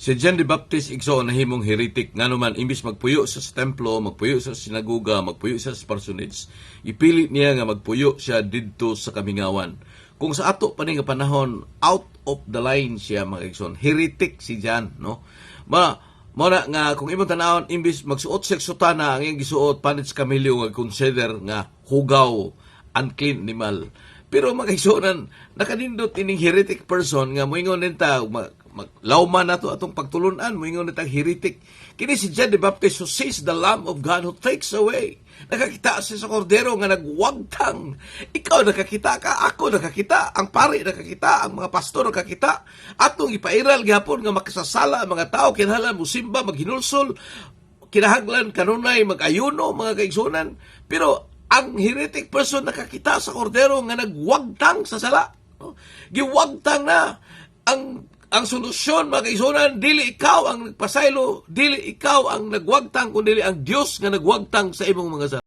Si John the Baptist igsoon nahimong heretic nganuman imbis magpuyo sa templo, magpuyo sa sinagoga, magpuyo sa parsonage, ipili niya nga magpuyo siya didto sa kamingawan. Kung sa ato pa nga panahon, out of the line siya mga igsoon. Heretic si John, no? Muna nga kung imong tanawon imbis magsuot siya sutana ang iyang gisuot panit sa kamilyo nga consider nga hugaw, unclean animal. Pero mga igsuonan nakanindot ining heretic person nga moingon nita maglawman nato atong pagtulunan, moingon nita heretic. Kini si John the Baptist who sees the Lamb of God who takes away. Nakakita siya sa kordero nga nagwagtang. Ikaw nakakita ka, ako nakakita, ang pari nakakita, ang mga pastor nakakita. Atong ipairal gihapon nga makasasala ang mga tao kinahanglan musimba, maghinulsol, kinahanglan kanunay mag-ayuno mga kaigsunan. Pero ang heretic person nakakita sa kordero nga nagwagtang sa sala. Giwagtang na ang solusyon mga kaigsunan, dili ikaw ang nagpasaylo, dili ikaw ang nagwagtang, kundi ang Dios nga nagwagtang sa imong mga sala.